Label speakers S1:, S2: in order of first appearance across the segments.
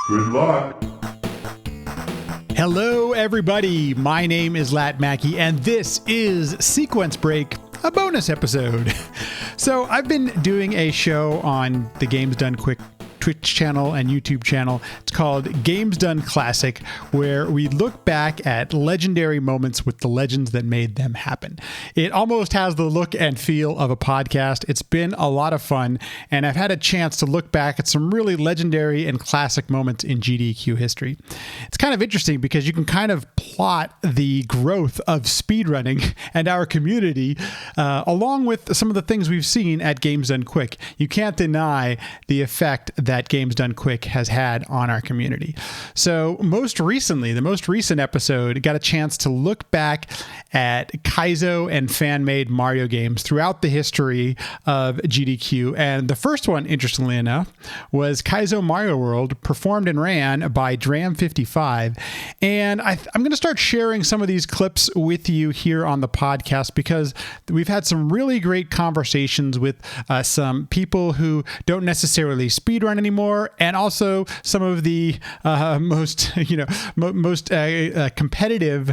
S1: Good luck.
S2: Hello, everybody. My name is Lat Mackey, and this is Sequence Break, a bonus episode. So I've been doing a show on the Games Done Quick Twitch channel and YouTube channel. It's called Games Done Classic, where we look back at legendary moments with the legends that made them happen. It almost has the look and feel of a podcast. It's been a lot of fun, and I've had a chance to look back at some really legendary and classic moments in GDQ history. It's kind of interesting because you can kind of plot the growth of speedrunning and our community along with some of the things we've seen at Games Done Quick. You can't deny the effect that Games Done Quick has had on our community. So most recently, the most recent episode got a chance to look back at Kaizo and fan-made Mario games throughout the history of GDQ. And the first one, interestingly enough, was Kaizo Mario World, performed and ran by Dram55. And I'm going to start sharing some of these clips with you here on the podcast because we've had some really great conversations with some people who don't necessarily speedrun anymore, and also some of the most competitive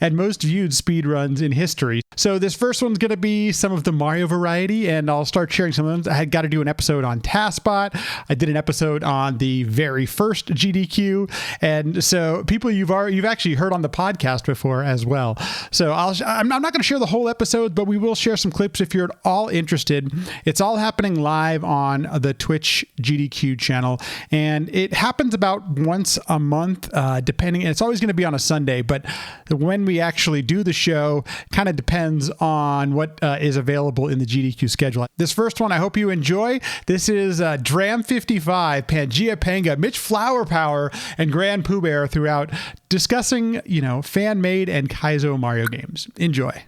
S2: and most viewed speedruns in history. So this first one's going to be some of the Mario variety, and I'll start sharing some of them. I had got to do an episode on TASBot. I did an episode on the very first GDQ, and so people you've actually heard on the podcast before as well. So I'm not going to share the whole episode, but we will share some clips if you're at all interested. It's all happening live on the Twitch GDQ channel, and it happens about once a month, depending. And it's always going to be on a Sunday, but when we actually do the show kind of depends on what is available in the GDQ schedule. This first one, I hope you enjoy. This is Dram55, PangeaPanga, Mitchflowerpower, and GrandPOOBear throughout discussing, fan-made and Kaizo Mario games. Enjoy.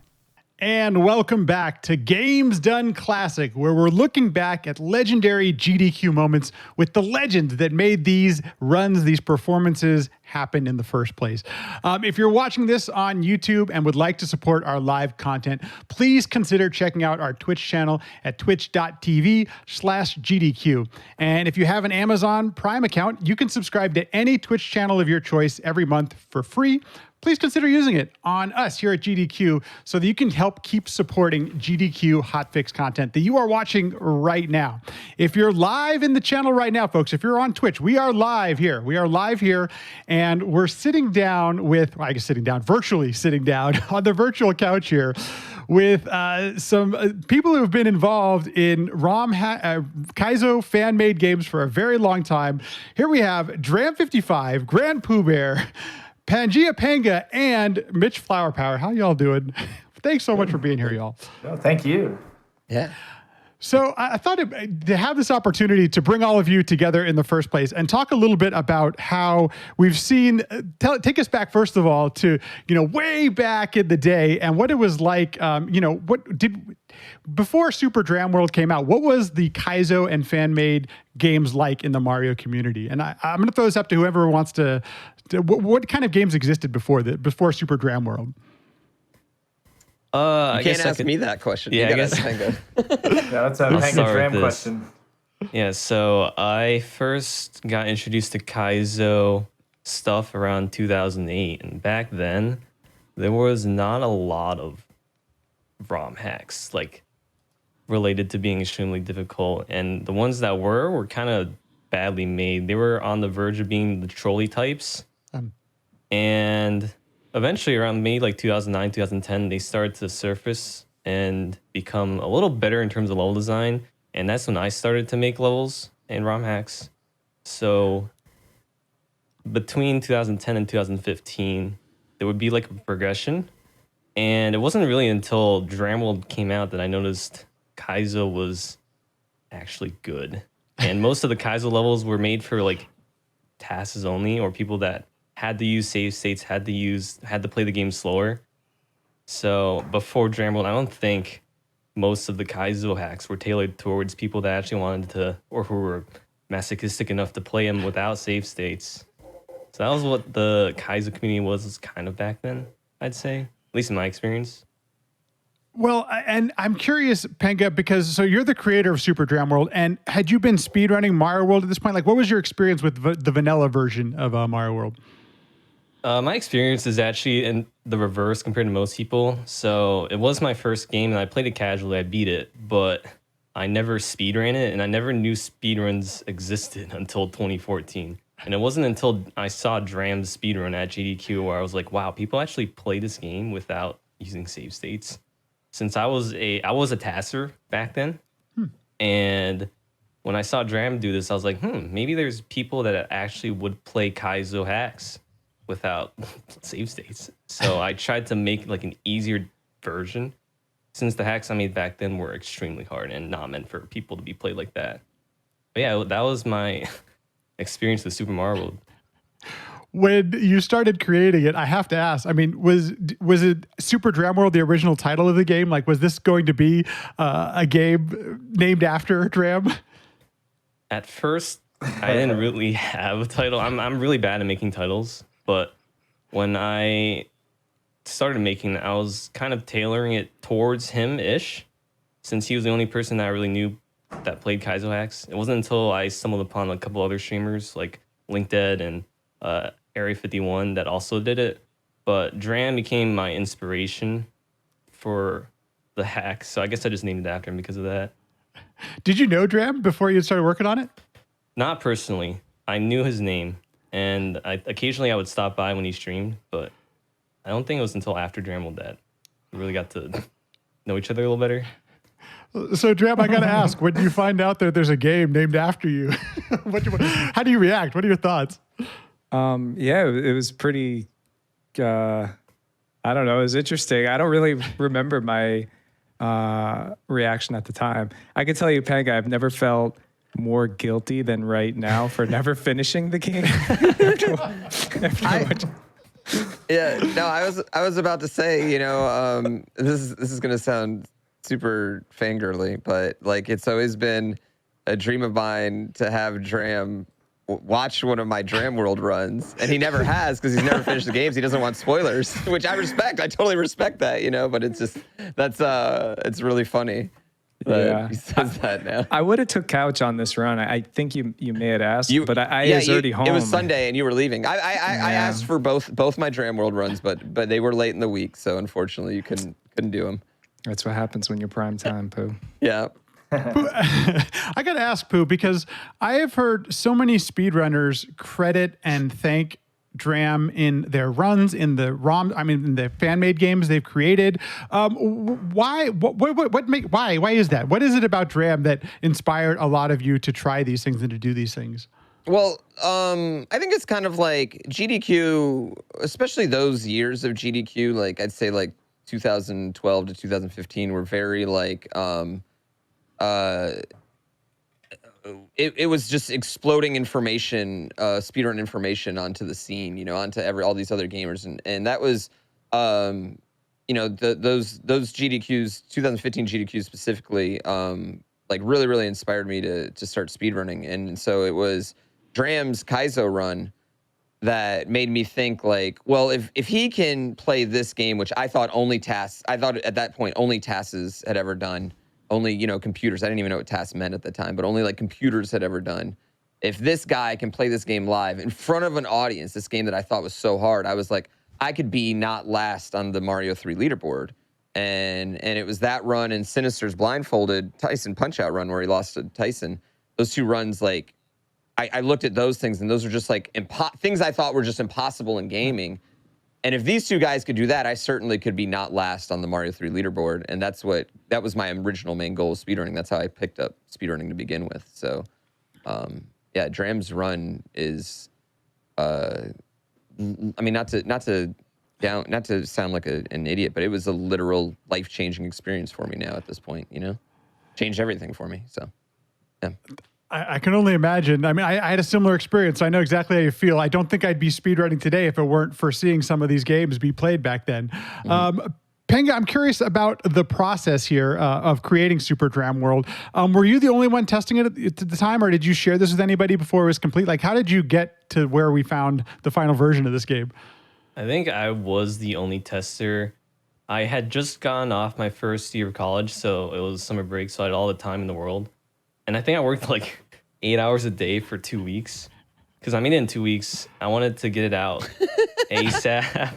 S2: And welcome back to Games Done Classic, where we're looking back at legendary GDQ moments with the legends that made these runs, these performances happen in the first place. If you're watching this on YouTube and would like to support our live content, please consider checking out our Twitch channel at twitch.tv/GDQ. And if you have an Amazon Prime account, you can subscribe to any Twitch channel of your choice every month for free. Please consider using it on us here at GDQ so that you can help keep supporting GDQ Hotfix content that you are watching right now. If you're live in the channel right now, folks, if you're on Twitch, we are live here. We are live here, and we're virtually sitting down on the virtual couch here with some people who have been involved in Kaizo fan-made games for a very long time. Here we have Dram55, GrandPOOBear, PangeaPanga, and Mitchflowerpower. How y'all doing? Thanks so much for being here, y'all.
S3: No, thank you.
S4: Yeah.
S2: So I thought to have this opportunity to bring all of you together in the first place and talk a little bit about how we've seen, take us back first of all to, way back in the day and what it was like, before Super Dram World came out, what was the Kaizo and fan-made games like in the Mario community? And I'm going to throw this up to whoever wants to what kind of games existed before Super Dram World?
S4: You can't ask me that question.
S5: Yeah, I guess.
S3: Yeah, that's a Panga Dram question.
S5: Yeah, so I first got introduced to Kaizo stuff around 2008, and back then there was not a lot of ROM hacks related to being extremely difficult, and the ones that were kind of badly made. They were on the verge of being the trolley types, and eventually around maybe 2009, 2010, they started to surface and become a little better in terms of level design. And that's when I started to make levels and ROM hacks. So between 2010 and 2015, there would be a progression. And it wasn't really until Dram World came out that I noticed Kaizo was actually good. And most of the Kaizo levels were made for tasks only, or people that had to use save states, had to play the game slower. So before Dram World, I don't think most of the Kaizo hacks were tailored towards people that actually wanted to, or who were masochistic enough to play them without save states. So that was what the Kaizo community was kind of back then, I'd say, at least in my experience.
S2: Well, and I'm curious, Panga, because so you're the creator of Super Dram World, and had you been speedrunning Mario World at this point? Like, what was your experience with the vanilla version of Mario World?
S5: My experience is actually in the reverse compared to most people. So it was my first game, and I played it casually. I beat it, but I never speedran it, and I never knew speedruns existed until 2014. And it wasn't until I saw Dram's speedrun at GDQ where I was like, wow, people actually play this game without using save states. Since I was a tasser back then, and when I saw Dram do this, I was like, maybe there's people that actually would play Kaizo hacks without save states. So I tried to make like an easier version, since the hacks I made back then were extremely hard and not meant for people to be played like that. But yeah, that was my experience with Super Mario World.
S2: When you started creating it, I have to ask, I mean, was it Super Dram World the original title of the game? Like, was this going to be a game named after Dram?
S5: At first, I didn't really have a title. I'm really bad at making titles, but when I started making it, I was kind of tailoring it towards him-ish, since he was the only person that I really knew that played Kaizo hacks. It wasn't until I stumbled upon a couple other streamers like LinkDead and Area 51 that also did it. But Dram became my inspiration for the hacks, so I guess I just named it after him because of that.
S2: Did you know Dram before you started working on it?
S5: Not personally. I knew his name, and occasionally I would stop by when he streamed, but I don't think it was until after Dram World that we really got to know each other a little better.
S2: So, Dram, I got to ask, when you find out that there's a game named after you, how do you react? What are your thoughts?
S1: Yeah, it was pretty, I don't know, it was interesting. I don't really remember my reaction at the time. I can tell you, Panga, I've never felt more guilty than right now for never finishing the game.
S4: I was about to say, this is going to sound super fangirly, but like it's always been a dream of mine to have Dram watch one of my Dram World runs, and he never has because he's never finished the games. He doesn't want spoilers, which I respect. I totally respect that, but it's just it's really funny.
S1: Yeah,
S4: he says that now.
S1: I would have took couch on this run. I think you may have asked, but I was already home.
S4: It was Sunday, and you were leaving. I asked for both my Dram World runs, but they were late in the week, so unfortunately you couldn't do them.
S1: That's what happens when you're prime time, Pooh.
S4: Yeah.
S2: I got to ask, Pooh, because I have heard so many speedrunners credit and thank Dram in their runs, in the in the fan-made games they've created. Why is that? What is it about Dram that inspired a lot of you to try these things and to do these things?
S4: Well, I think it's kind of like GDQ, especially those years of GDQ, like I'd say like 2012 to 2015 were very like, it was just exploding information, speedrun information onto the scene, onto all these other gamers. And that was, those GDQs, 2015 GDQs specifically, like really, really inspired me to start speedrunning. And so it was Dram's Kaizo run that made me think like, well, if he can play this game, which I thought at that point only TASs had ever done, only, computers. I didn't even know what TAS meant at the time, but only like computers had ever done. If this guy can play this game live in front of an audience, this game that I thought was so hard, I was like, I could be not last on the Mario 3 leaderboard. And it was that run and Sinister's blindfolded Tyson Punch-Out run where he lost to Tyson. Those two runs, like, I looked at those things, and those are just like things I thought were just impossible in gaming. And if these two guys could do that, I certainly could be not last on the Mario 3 leaderboard. And that was my original main goal of speedrunning. That's how I picked up speedrunning to begin with. So, yeah, Dram's run is, not to sound like an idiot, but it was a literal life-changing experience for me now at this point, changed everything for me. So, yeah.
S2: I can only imagine. I mean, I had a similar experience. I know exactly how you feel. I don't think I'd be speedrunning today if it weren't for seeing some of these games be played back then. Mm-hmm. Panga, I'm curious about the process here of creating Super Dram World. Were you the only one testing it at the time, or did you share this with anybody before it was complete? Like, how did you get to where we found the final version of this game?
S5: I think I was the only tester. I had just gotten off my first year of college, so it was summer break, so I had all the time in the world. And I think I worked like 8 hours a day for 2 weeks. Because I made it in 2 weeks. I wanted to get it out ASAP.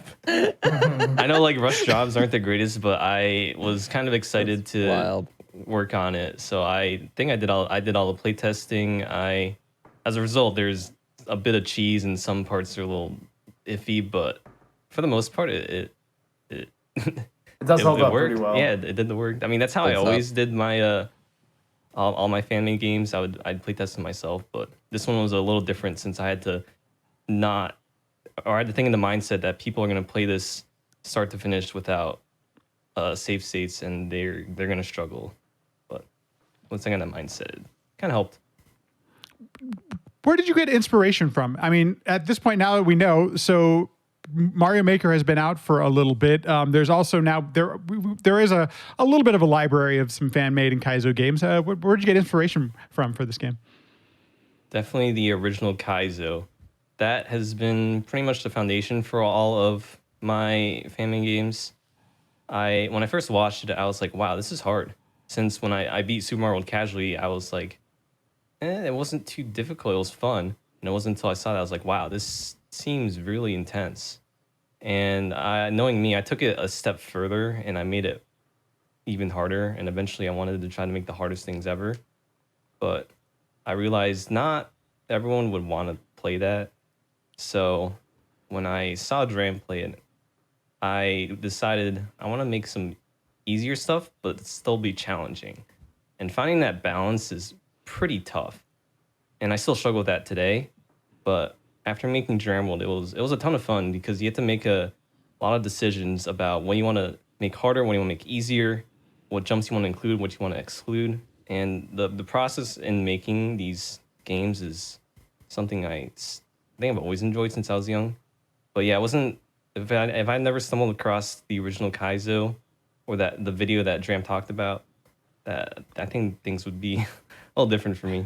S5: I know like rush jobs aren't the greatest, but I was kind of excited to
S4: Wild.
S5: work on it. So I think I did all the play testing. As a result, there's a bit of cheese and some parts are a little iffy, but for the most part, it
S3: It does hold up
S5: worked.
S3: pretty well.
S5: Yeah, it did the work. I mean, that's how I
S4: Holds
S5: always did my all my fan made games. I'd play test them myself, but this one was a little different since I had to I had to think in the mindset that people are gonna play this start to finish without save states, and they're gonna struggle. But once I got that mindset, it kind of helped.
S2: Where did you get inspiration from? I mean, at this point now that we know, so Mario Maker has been out for a little bit. There's also now there is a little bit of a library of some fan made and Kaizo games. Where did you get inspiration from for this game?
S5: Definitely the original Kaizo. That has been pretty much the foundation for all of my fan made games. When I first watched it, I was like, wow, this is hard. Since when I beat Super Mario World casually, I was like, it wasn't too difficult. It was fun. And it wasn't until I saw that I was like, wow, this seems really intense. And knowing me, I took it a step further and I made it even harder. And eventually I wanted to try to make the hardest things ever. But I realized not everyone would want to play that. So when I saw Dram play it, I decided I want to make some easier stuff, but still be challenging. And finding that balance is pretty tough. And I still struggle with that today. But after making Dram World, it was a ton of fun because you have to make a lot of decisions about what you want to make harder, what you want to make easier, what jumps you want to include, what you want to exclude. And the process in making these games is something I think I've always enjoyed since I was young. But yeah, if I never stumbled across the original Kaizo or the video that Dram talked about, that I think things would be a little different for me.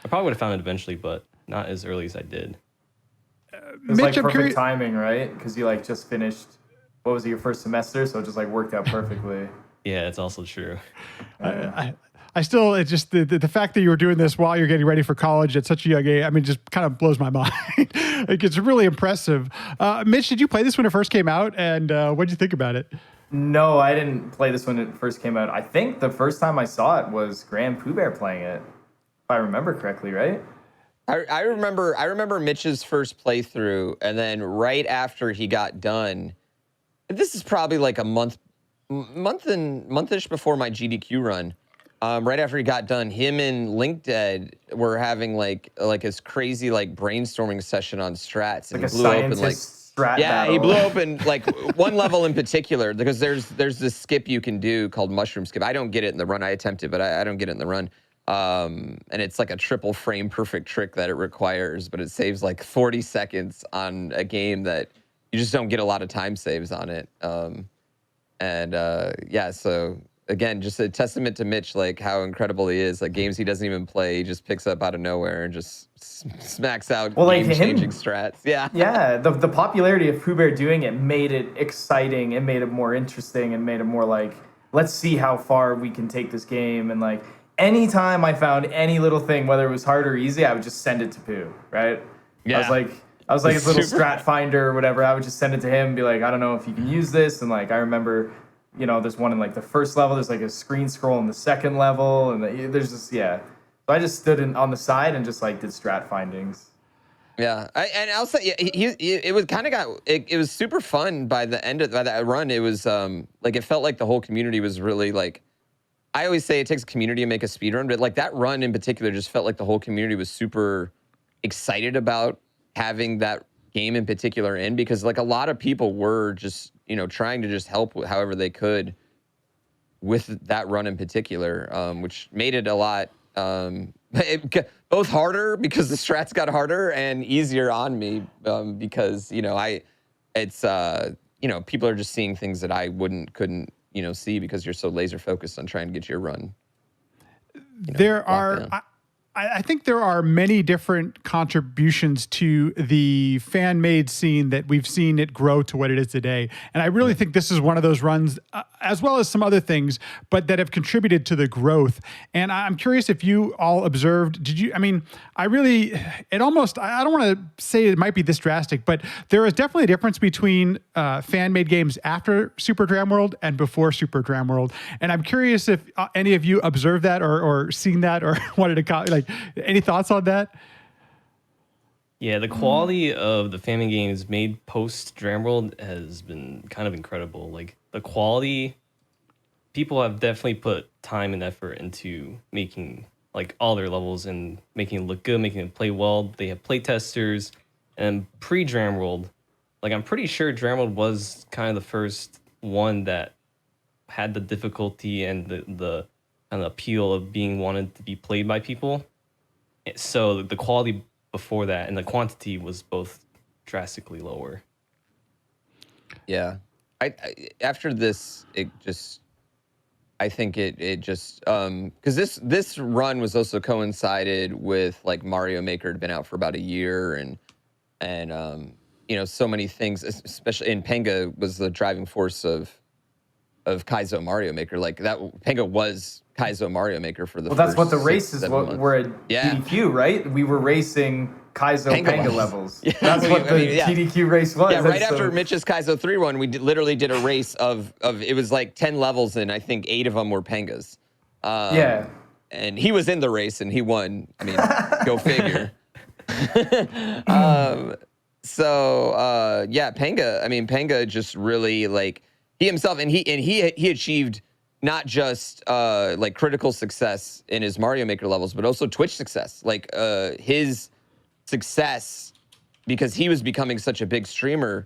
S5: I probably would have found it eventually, but not as early as I did.
S3: It was
S2: Mitch,
S3: like
S2: I'm
S3: perfect timing, right? Because you like just finished, what was it, your first semester? So it just like worked out perfectly.
S5: Yeah, it's also true.
S2: I still, it's just the fact that you were doing this while you're getting ready for college at such a young age, I mean, just kind of blows my mind. Like, it's really impressive. Mitch, did you play this when it first came out? And what did you think about it?
S3: No, I didn't play this when it first came out. I think the first time I saw it was GrandPOOBear playing it, if I remember correctly, right?
S4: I remember Mitch's first playthrough, and then right after he got done, this is probably like a month-ish before my GDQ run. Right after he got done, him and LinkDead were having like this crazy like brainstorming session on strats, and
S3: Like a
S4: he blew open like
S3: strat
S4: yeah,
S3: battle.
S4: he blew open like one level in particular because there's this skip you can do called mushroom skip. I don't get it in the run. I attempt it, but I don't get it in the run. And it's like a triple frame perfect trick that it requires, but it saves like 40 seconds on a game that you just don't get a lot of time saves on it. Yeah, so again, just a testament to Mitch, like how incredible he is. Like games he doesn't even play, he just picks up out of nowhere and just smacks out game-changing strats. Yeah.
S3: Yeah, the popularity of POOBear doing it made it exciting. It made it more interesting and made it more like, let's see how far we can take this game. And like anytime I found any little thing, whether it was hard or easy, I would just send it to Pooh, right?
S4: Yeah.
S3: I was like his little strat finder or whatever. I would just send it to him and be like, I don't know if you can use this. And like I remember, you know, there's one in like the first level. There's like a screen scroll in the second level, and there's just So I just stood on the side and just like did strat findings.
S4: Yeah, and I'll say it was kind of it was super fun by the end of that run. It was like it felt like the whole community was really like. I always say it takes a community to make a speed run, but like that run in particular just felt like the whole community was super excited about having that game in particular in, because like a lot of people were just, you know, trying to just help however they could with that run in particular, which made it a lot both harder because the strats got harder and easier on me because, you know, it's you know, people are just seeing things that I couldn't, you know, see because you're so laser focused on trying to get your run.
S2: There are I think there are many different contributions to the fan-made scene that we've seen it grow to what it is today. And I really think this is one of those runs, as well as some other things, but that have contributed to the growth. And I'm curious if you all observed, I don't want to say it might be this drastic, but there is definitely a difference between fan-made games after Super Dram World and before Super Dram World. And I'm curious if any of you observed that or seen that or wanted to any thoughts on that?
S5: Yeah, the quality of the family games made post Dram World has been kind of incredible. Like the quality, people have definitely put time and effort into making like all their levels and making it look good, making it play well. They have play testers, and pre Dram World, like I'm pretty sure Dram World was kind of the first one that had the difficulty and the kind of appeal of being wanted to be played by people. So the quality before that and the quantity was both drastically lower.
S4: Yeah, I after this, I think it just because this run was also coincided with like Mario Maker had been out for about a year and so many things, especially in Panga was the driving force of Kaizo Mario Maker. Like that Panga was Kaizo Mario Maker for the
S3: Well,
S4: first
S3: that's what the
S4: 6,
S3: races
S4: 7 months.
S3: were at GDQ, right? We were racing Kaizo Panga levels.
S4: Yeah,
S3: That's what the GDQ race was.
S4: Yeah, right after Mitch's Kaizo 3 run, we literally did a race of it was like 10 levels and I think 8 of them were Pangas.
S3: Yeah.
S4: And he was in the race and he won. I mean, go figure. Panga just really like he himself and he achieved not just like critical success in his Mario Maker levels, but also Twitch success. Like his success, because he was becoming such a big streamer,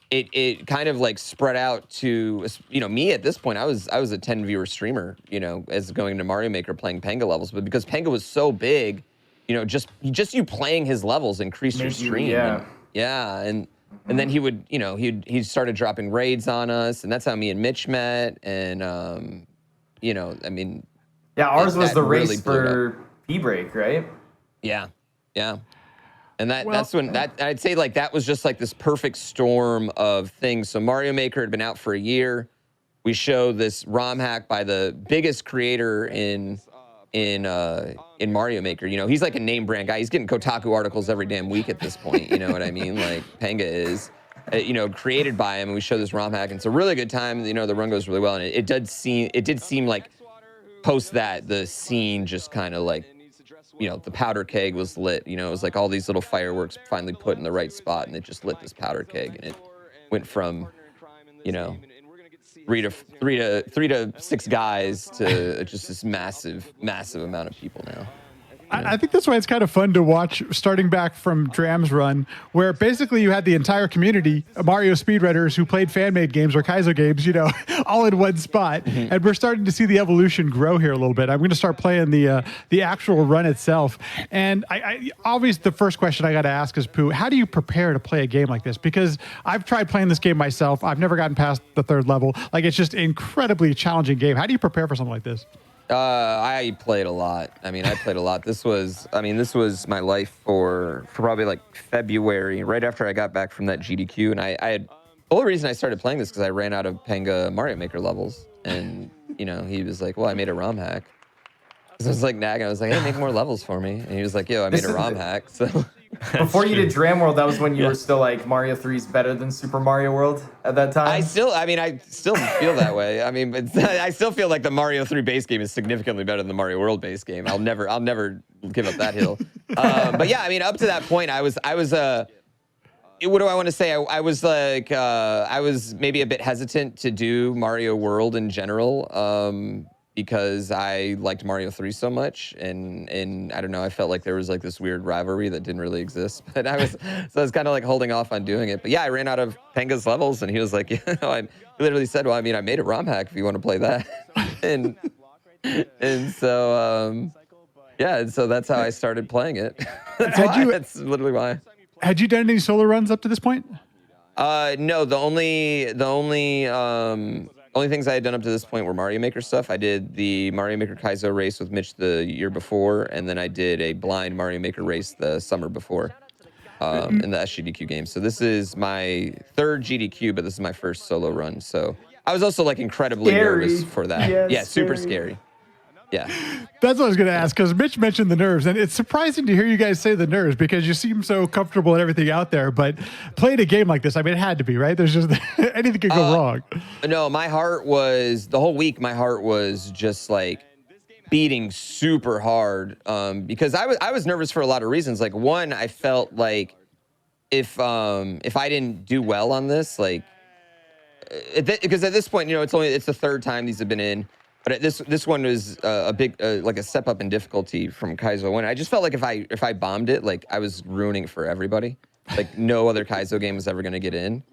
S4: it kind of like spread out to me at this point. I was a 10 viewer streamer, as going into Mario Maker playing Panga levels, but because Panga was so big, just you playing his levels increased your stream. And then he would, he started dropping raids on us, and that's how me and Mitch met. And
S3: ours was the race
S4: really
S3: for P-Break, right?
S4: Yeah. And that's when I'd say like that was just like this perfect storm of things. So Mario Maker had been out for a year. We show this ROM hack by the biggest creator in Mario Maker. He's like a name brand guy. He's getting Kotaku articles every damn week at this point. You know what I mean? Like Panga is, created by him. And we show this ROM hack, and it's a really good time. The run goes really well, and it did seem like post that the scene just kind of like, the powder keg was lit. It was like all these little fireworks finally put in the right spot, and it just lit this powder keg, and it went from, 3 to 6 guys to just this massive amount of people now.
S2: I think that's why it's kind of fun to watch, starting back from Dram's run, where basically you had the entire community of Mario speedrunners who played fan-made games or Kaizo games, all in one spot. Mm-hmm. And we're starting to see the evolution grow here a little bit. I'm going to start playing the actual run itself. And I obviously, the first question I got to ask is, Pooh, how do you prepare to play a game like this? Because I've tried playing this game myself. I've never gotten past the 3rd level. Like, it's just an incredibly challenging game. How do you prepare for something like this?
S4: I played a lot. I played a lot. This was my life for probably like February, right after I got back from that GDQ. And the only reason I started playing this because I ran out of Panga Mario Maker levels. And, he was like, well, I made a ROM hack. So I was like nagging. I was like, hey, make more levels for me. And he was like, yo, I made a ROM hack. So
S3: before you did Dram World, that was when you were still like Mario 3 is better than Super Mario World at that time?
S4: I still feel that way. I still feel like the Mario 3 base game is significantly better than the Mario World base game. I'll never give up that hill. But yeah, up to that point, I was what do I want to say? I was like, I was maybe a bit hesitant to do Mario World in general, because I liked Mario 3 so much, and I don't know, I felt like there was like this weird rivalry that didn't really exist, but I was kind of like holding off on doing it. But yeah, I ran out of Panga's levels, and he was like, I literally said, well, I made a ROM hack if you want to play that, and so so that's how I started playing it. That's literally why.
S2: Had you done any solo runs up to this point?
S4: No, the only only things I had done up to this point were Mario Maker stuff. I did the Mario Maker Kaizo race with Mitch the year before, and then I did a blind Mario Maker race the summer before in the SGDQ game. So this is my third GDQ, but this is my first solo run. So I was also like incredibly nervous for that. Yeah, super scary. Yeah.
S2: That's what I was going to ask, because Mitch mentioned the nerves, and it's surprising to hear you guys say the nerves because you seem so comfortable and everything out there. But playing a game like this, I mean, it had to be, right? There's just anything could go wrong.
S4: No, my heart was the whole week. My heart was just like beating super hard because I was nervous for a lot of reasons. Like one, I felt like if I didn't do well on this, like because at this point, you know, it's the third time these have been in. But this one was a big like a step up in difficulty from Kaizo 1. I just felt like if I bombed it, like I was ruining for everybody. Like no other Kaizo game was ever going to get in,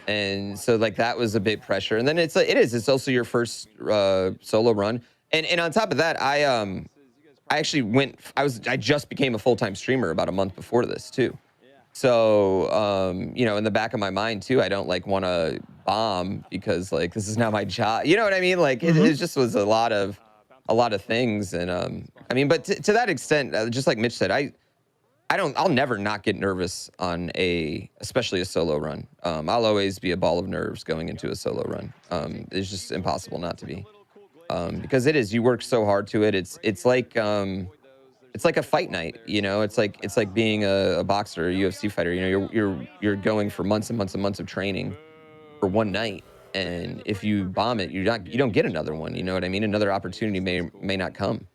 S4: and so like that was a big pressure. And then it's also your first solo run, and on top of that, I just became a full-time streamer about a month before this too. So, you know, in the back of my mind too, I don't like want to bomb because like, this is not my job. You know what I mean? Like it just was a lot of things. And, I mean, but to that extent, just like Mitch said, I'll never not get nervous on especially a solo run. I'll always be a ball of nerves going into a solo run. It's just impossible not to be, because you work so hard to it. It's like a fight night, you know. It's like being a boxer or a UFC fighter. You know, you're going for months and months and months of training for one night, and if you bomb it, you don't get another one. You know what I mean? Another opportunity may not come.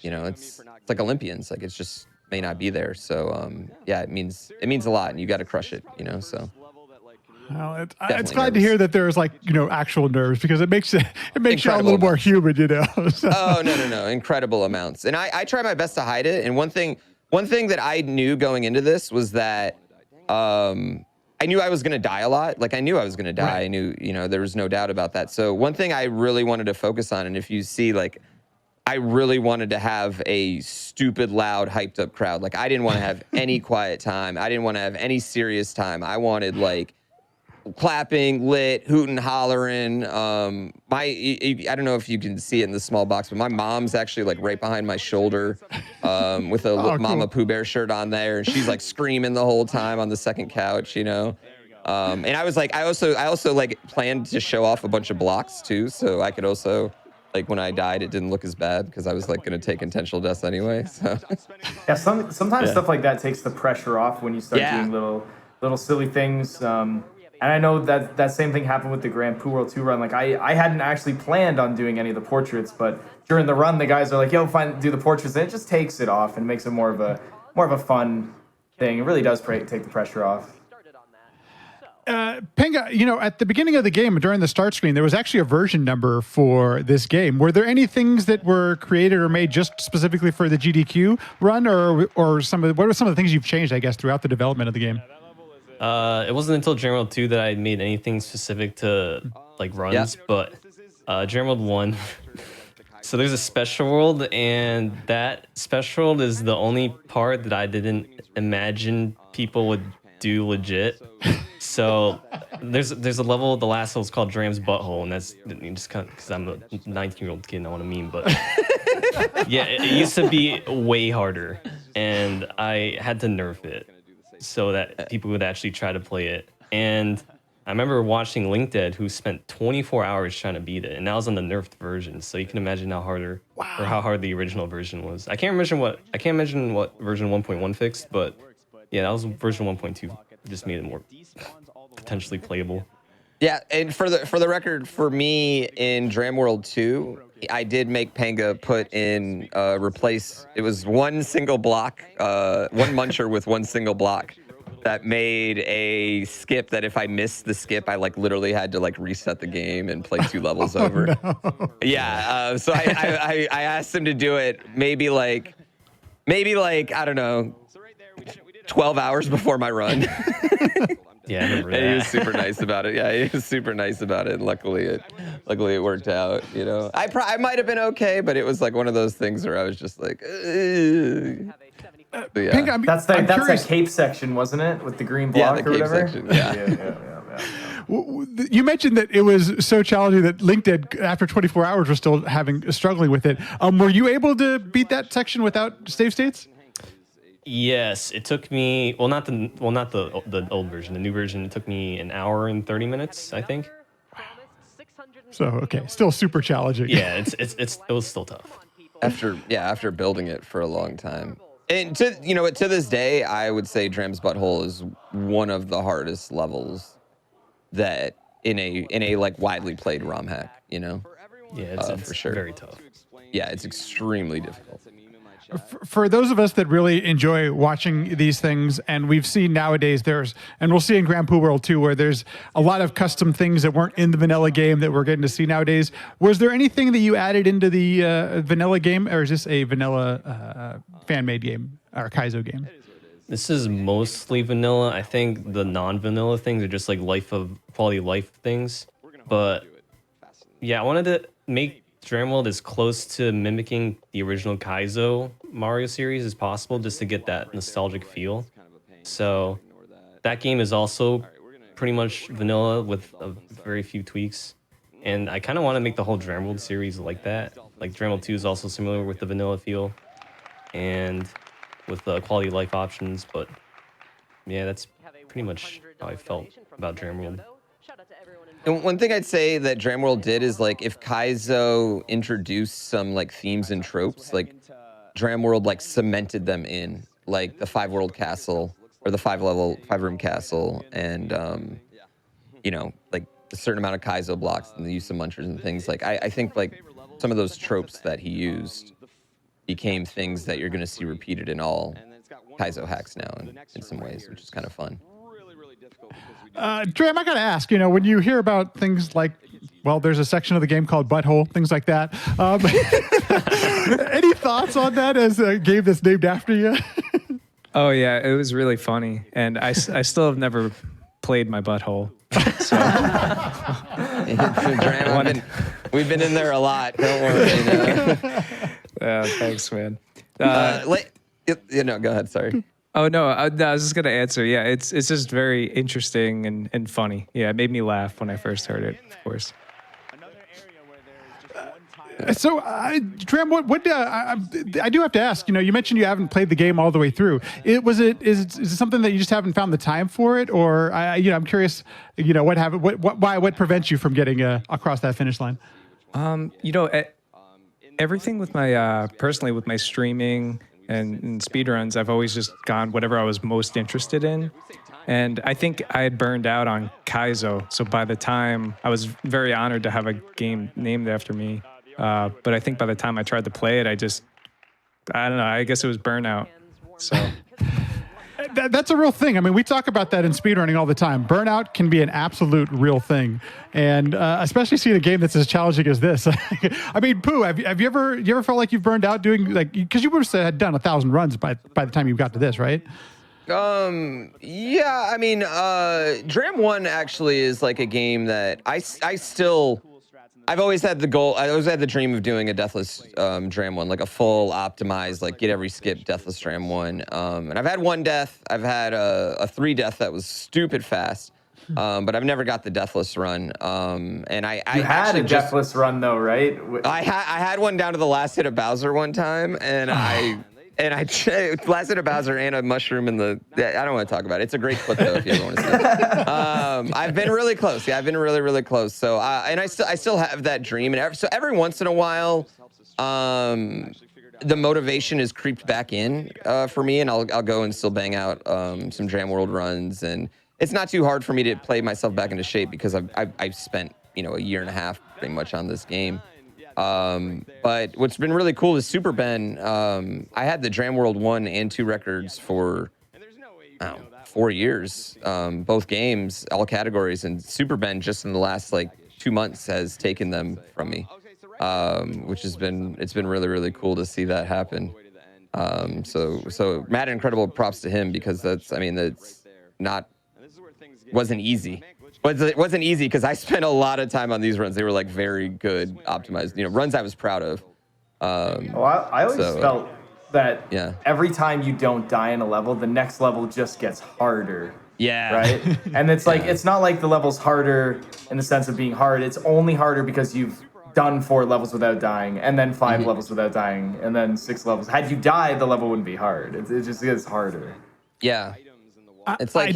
S4: You know, it's like Olympians. Like it's just may not be there. So yeah, it means a lot, and you got to crush it. You know, so.
S2: Well, it's glad to hear that there's like, you know, actual nerves, because it makes you a little more human, you know. So.
S4: Oh no, incredible amounts. And I try my best to hide it. And one thing that I knew going into this was that I knew I was going to die a lot. Like I knew I was going to die. Right. I knew, you know, there was no doubt about that. So one thing I really wanted to focus on, and if you see, like, I really wanted to have a stupid, loud, hyped up crowd. Like I didn't want to have any quiet time. I didn't want to have any serious time. I wanted like clapping, lit, hooting, hollering. I don't know if you can see it in the small box, but my mom's actually like right behind my shoulder with a Mama Pooh Bear shirt on there, and she's like screaming the whole time on the second couch, you know. And I was like, I also like planned to show off a bunch of blocks too, so I could also, like, when I died, it didn't look as bad because I was like going to take intentional deaths anyway. So
S3: yeah, sometimes stuff like that takes the pressure off when you start doing little silly things. And I know that same thing happened with the GrandPOOBear World 2 run. Like I hadn't actually planned on doing any of the portraits, but during the run, the guys are like, "Yo, do the portraits," and it just takes it off and makes it more of a fun thing. It really does take the pressure off.
S2: Panga, you know, at the beginning of the game, during the start screen, there was actually a version number for this game. Were there any things that were created or made just specifically for the GDQ run, or what were some of the things you've changed, I guess, throughout the development of the game?
S5: It wasn't until Dream World 2 that I made anything specific to like runs, but Dream World 1. So there's a special world, and that special world is the only part that I didn't imagine people would do legit. So there's a level, the last level is called Dram's Butthole, and that's just kind of because I'm a 19-year-old kid and I want to meme, but yeah, it used to be way harder, and I had to nerf it so that people would actually try to play it. And I remember watching LinkedIn, who spent 24 hours trying to beat it, and that was on the nerfed version. So you can imagine how hard the original version was. I can't imagine what version 1.1 fixed, but yeah, that was version 1.2. Just made it more potentially playable.
S4: Yeah, and for the record, for me in Dram World 2, I did make Panga put in replace. It was one single block, one muncher with one single block that made a skip that if I missed the skip, I like literally had to like reset the game and play 2 levels over. No. Yeah, so I asked him to do it maybe like I don't know, 12 hours before my run.
S5: Yeah, I remember that.
S4: And he was super nice about it. Yeah, he was super nice about it. And luckily it worked out. You know, I might have been okay, but it was like one of those things where I was just like, yeah.
S3: That's that cape section, wasn't it, with the green block or whatever?
S4: Section, yeah.
S3: Yeah.
S2: You mentioned that it was so challenging that LinkedIn, after 24 hours, was still struggling with it. Were you able to beat that section without save states?
S5: Yes, it took me not the old version, the new version. It took me an hour and 30 minutes, I think.
S2: So okay, still super challenging.
S5: Yeah, it was still tough.
S4: After building it for a long time. And to this day, I would say Dram's Butthole is one of the hardest levels that in a like widely played ROM hack,
S5: Yeah, it's
S4: for sure.
S5: Very tough.
S4: Yeah, it's extremely difficult.
S2: For those of us that really enjoy watching these things, and we've seen nowadays and we'll see in GrandPOOBear World too, where there's a lot of custom things that weren't in the vanilla game that we're getting to see nowadays. Was there anything that you added into the vanilla game, or is this a vanilla fan-made game or Kaizo game?
S5: This is mostly vanilla. I think the non-vanilla things are just like quality of life things. But yeah, I wanted to make Dram World as close to mimicking the original Kaizo Mario series as possible, just to get that nostalgic feel. So that game is also pretty much vanilla with very few tweaks. And I kind of want to make the whole Dram World series like that. Like Dram World 2 is also similar with the vanilla feel and with the quality of life options. But yeah, that's pretty much how I felt about Dram World.
S4: And one thing I'd say that Dram World did is, like, if Kaizo introduced some like themes and tropes, like Dram World like cemented them in, like the 5-world castle or the 5-room castle, and like a certain amount of Kaizo blocks and the use of munchers and things. Like I think like some of those tropes that he used became things that you're going to see repeated in all Kaizo hacks now in some ways, which is kind of fun.
S2: Dram, I gotta ask, when you hear about things like, well, there's a section of the game called Butthole, things like that. Any thoughts on that as a game that's named after you?
S1: Oh yeah, it was really funny, and I still have never played my butthole. So.
S4: Dram, we've been in there a lot. Don't worry.
S1: Yeah, thanks, man.
S4: Go ahead. Sorry.
S1: Oh no, I was just gonna answer. Yeah, it's just very interesting and funny. Yeah, it made me laugh when I first heard it, of course.
S2: So, Dram, I do have to ask. You mentioned you haven't played the game all the way through. Is it something that you just haven't found the time for it, or I'm curious. What prevents you from getting across that finish line?
S1: Everything with my personally with my streaming and speedruns, I've always just gone whatever I was most interested in. And I think I had burned out on Kaizo. So by the time, I was very honored to have a game named after me. But I think by the time I tried to play it, I don't know, I guess it was burnout. So
S2: that's a real thing. I mean, we talk about that in speedrunning all the time. Burnout can be an absolute real thing. And especially seeing a game that's as challenging as this. I mean, Pooh, have you ever felt like you've burned out doing, like, because you would have had done 1,000 runs by the time you got to this, right?
S4: Yeah, I mean, Dram 1 actually is like a game that I've always had the goal. I always had the dream of doing a deathless Dram 1, like a full optimized, like get every skip deathless Dram 1. And I've had 1 death. I've had a 3 death that was stupid fast. But I've never got the deathless run. And I
S3: had a deathless run though, right?
S4: I had one down to the last hit of Bowser one time, and I last hit of Bowser and a mushroom in the. I don't want to talk about it. It's a great clip though if you ever want to see it. I've been really close. Yeah, I've been really, really close. So and I still have that dream, and so every once in a while, the motivation is creeped back in for me, and I'll go and still bang out some Dram World runs, and it's not too hard for me to play myself back into shape because I've spent a year and a half pretty much on this game. But what's been really cool is Super Ben. I had the Dram World 1 and 2 records for 4 years, both games, all categories, and Super Ben just in the last 2 months has taken them from me, which has been really, really cool to see that happen. So mad incredible props to him because that's wasn't easy. But it wasn't easy because I spent a lot of time on these runs. They were very good, optimized, runs I was proud of.
S3: I always felt that
S4: Yeah.
S3: every time you don't die in a level, the next level just gets harder.
S4: Yeah.
S3: Right? And it's like, it's not like the level's harder in the sense of being hard. It's only harder because you've done 4 levels without dying, and then 5 levels without dying, and then 6 levels. Had you died, the level wouldn't be hard. It just gets harder.
S4: Yeah. It's like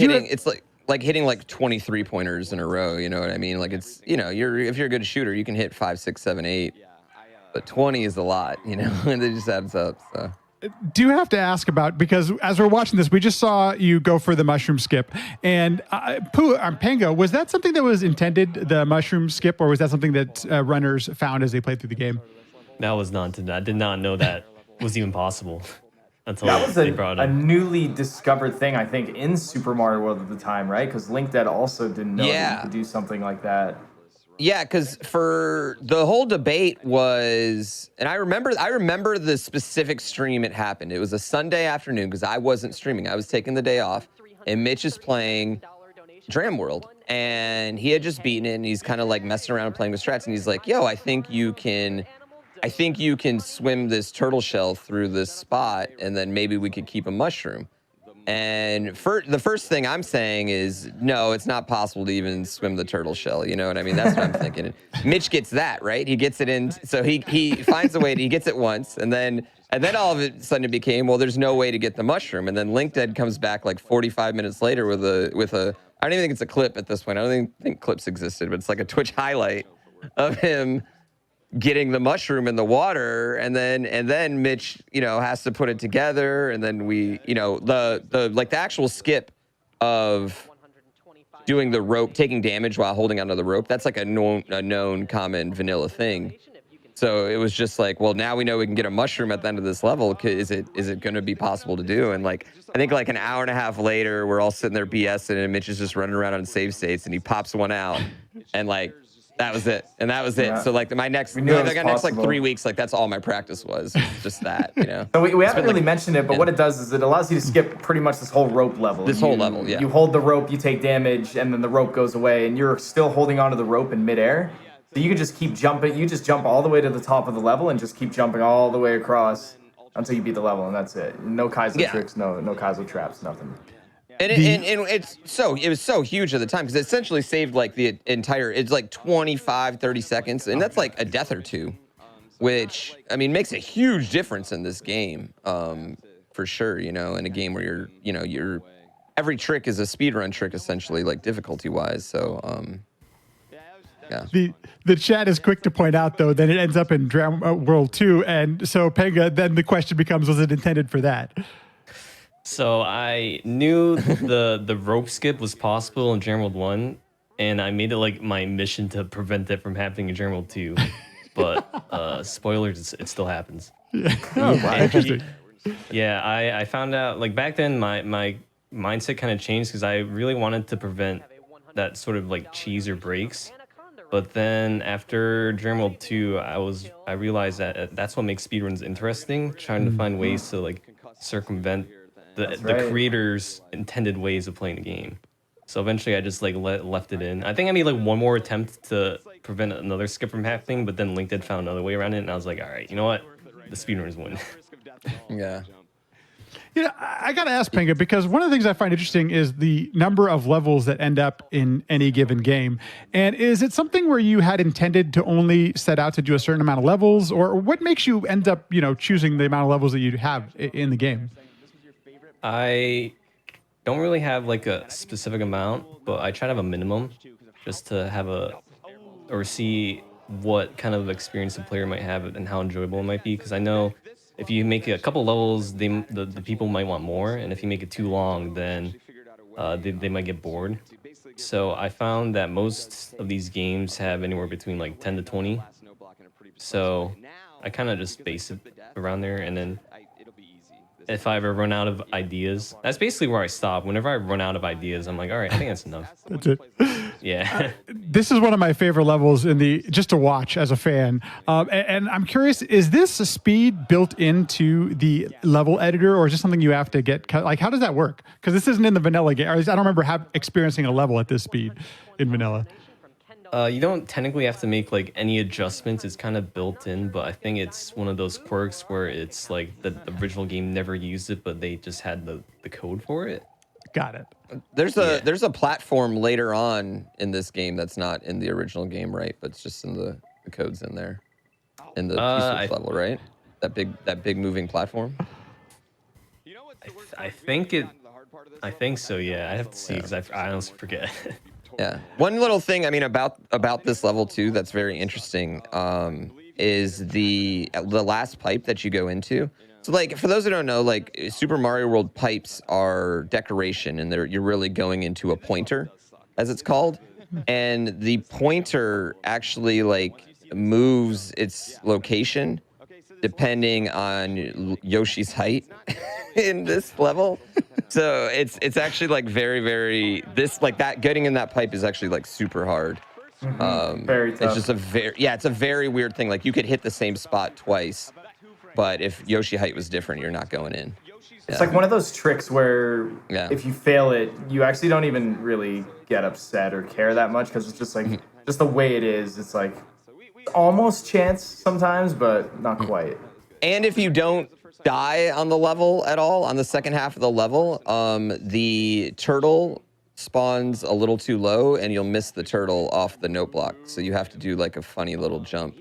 S4: hitting like 23 pointers in a row. You know what I mean? Like it's, you know, if you're a good shooter, you can hit 5, 6, 7, 8. But 20 is a lot, you know, and it just adds up. So.
S2: Do have to ask about, because as we're watching this, we just saw you go for the mushroom skip. And Panga, was that something that was intended, the mushroom skip, or was that something that runners found as they played through the game?
S5: That was not intended. I did not know that was even possible until
S3: That was
S5: they brought it
S3: a
S5: up.
S3: newly discovered thing, I think, in Super Mario World at the time, right? Because Link Dead also didn't know that you could do something like that.
S4: Yeah, because for the whole debate was, and I remember the specific stream it happened. It was a Sunday afternoon because I wasn't streaming. I was taking the day off, and Mitch is playing Dram World, and he had just beaten it, and he's kind of like messing around and playing with strats, and he's like, "Yo, I think you can swim this turtle shell through this spot, and then maybe we could keep a mushroom." And the first thing I'm saying is, no, it's not possible to even swim the turtle shell. You know what I mean? That's what I'm thinking. And Mitch gets that, right? He gets it in. So he finds a way he gets it once. And then all of a sudden it became, well, there's no way to get the mushroom. And then Link Dead comes back like 45 minutes later with a I don't even think it's a clip at this point. I don't even think clips existed, but it's like a Twitch highlight of him getting the mushroom in the water, and then Mitch, you know, has to put it together, and then we, you know, the actual skip of doing the rope, taking damage while holding onto the rope, that's like a known common vanilla thing. So it was just like, well, now we know we can get a mushroom at the end of this level. Is it going to be possible to do? And like, I think like an hour and a half later, we're all sitting there BSing, and Mitch is just running around on save states, and he pops one out, and like, that was it. And that was it.
S3: Yeah.
S4: So like my next, next like 3 weeks, like that's all my practice was, just that, you know.
S3: So we haven't really mentioned it, but what it does is it allows you to skip pretty much this whole rope level.
S4: Whole level, yeah.
S3: You hold the rope, you take damage, and then the rope goes away, and you're still holding onto the rope in midair. So you can just keep jumping. You just jump all the way to the top of the level and just keep jumping all the way across until you beat the level, and that's it. No Kaizo tricks, no Kaizo traps, nothing.
S4: And it was so huge at the time because it essentially saved like the entire, it's like 25, 30 seconds. And that's like a death or two, which, I mean, makes a huge difference in this game, for sure, you know, in a game where every trick is a speedrun trick, essentially, like difficulty wise. So, yeah.
S2: The chat is quick to point out, though, that it ends up in Dram World 2. And so, Panga, then the question becomes, was it intended for that?
S5: So I knew the rope skip was possible in Dram World 1, and I made it like my mission to prevent it from happening in Dram World 2. But spoilers, it still happens.
S2: Yeah. Oh, wow, interesting.
S5: Yeah, I found out, like back then my mindset kind of changed because I really wanted to prevent that sort of like cheese or breaks. But then after Dram World 2, I realized that that's what makes speedruns interesting, trying to find ways to like circumvent the creator's intended ways of playing the game. So eventually I just like left it in. I think I made like one more attempt to prevent another skip from happening, but then LinkedIn found another way around it, and I was like, all right, you know what? The speedrunners win.
S4: Yeah.
S2: You know, I got to ask Panga, because one of the things I find interesting is the number of levels that end up in any given game. And is it something where you had intended to only set out to do a certain amount of levels, or what makes you end up, you know, choosing the amount of levels that you have in the game?
S5: I don't really have like a specific amount, but I try to have a minimum just to have or see what kind of experience the player might have and how enjoyable it might be. Because I know if you make a couple levels, the people might want more, and if you make it too long, then they might get bored. So I found that most of these games have anywhere between like 10 to 20. So I kind of just base it around there, and then if I ever run out of ideas, that's basically where I stop. Whenever I run out of ideas, I'm like, all right, I think that's enough.
S2: That's it.
S5: Yeah.
S2: This is one of my favorite levels just to watch as a fan. And I'm curious, is this a speed built into the level editor, or is this something you have to get? Like, how does that work? Because this isn't in the vanilla game. Or I don't remember experiencing a level at this speed in vanilla.
S5: You don't technically have to make like any adjustments. It's kind of built in, but I think it's one of those quirks where it's like the original game never used it, but they just had the code for it.
S2: Got it.
S4: There's a platform later on in this game that's not in the original game, right? But it's just in the codes in there, in the P-switch level, right? That big moving platform.
S5: I think it. I think so. Yeah, I have to see because I honestly forget.
S4: Yeah. One little thing, I mean, about this level too, that's very interesting, is the last pipe that you go into. So, like, for those who don't know, like, Super Mario World pipes are decoration, and you're really going into a pointer, as it's called, and the pointer actually like moves its location depending on Yoshi's height in this level. So it's actually like very that getting in that pipe is actually like super hard.
S3: Very tough.
S4: It's just it's a very weird thing. Like you could hit the same spot twice, but if Yoshi height was different, you're not going in.
S3: It's like one of those tricks where
S4: Yeah.
S3: if you fail it, you actually don't even really get upset or care that much because it's just like just the way it is. It's like almost chance sometimes, but not quite.
S4: And if you don't die on the level at all, on the second half of the level, the turtle spawns a little too low and you'll miss the turtle off the note block. So you have to do like a funny little jump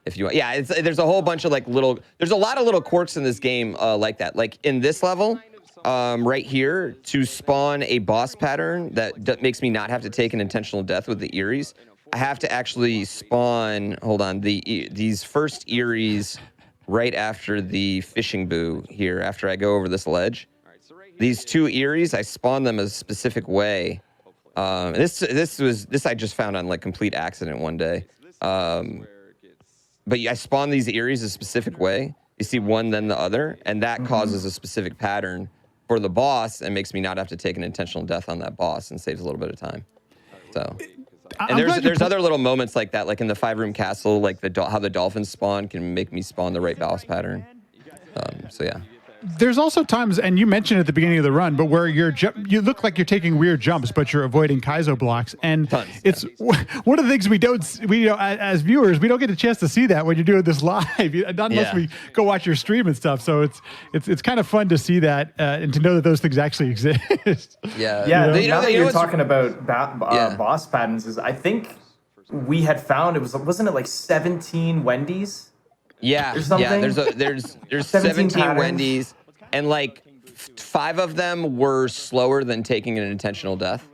S4: if you want. Yeah, there's a whole bunch of like there's a lot of little quirks in this game like that. Like in this level, right here, to spawn a boss pattern that makes me not have to take an intentional death with the Eries, I have to actually spawn, hold on, these first Eries right after the fishing boo here, after I go over this ledge. These two Eries, I spawn them a specific way. This I just found on like complete accident one day. But I spawn these Eries a specific way. You see one, then the other, and that causes a specific pattern for the boss and makes me not have to take an intentional death on that boss and saves a little bit of time. So... And there's other little moments like that, like in the 5-room castle, like how the dolphins spawn can make me spawn the right boss pattern. So yeah.
S2: There's also times, and you mentioned at the beginning of the run, but where you look like you're taking weird jumps, but you're avoiding Kaizo blocks, and it's one of the things we as viewers we don't get a chance to see that when you're doing this live, unless we go watch your stream and stuff. So it's kind of fun to see that and to know that those things actually exist.
S4: Yeah,
S3: yeah. Now that you're talking about boss patterns, is I think we had found wasn't it like 17 Wendy's?
S4: Yeah, there's 17 Wendy's, and like 5 of them were slower than taking an intentional death.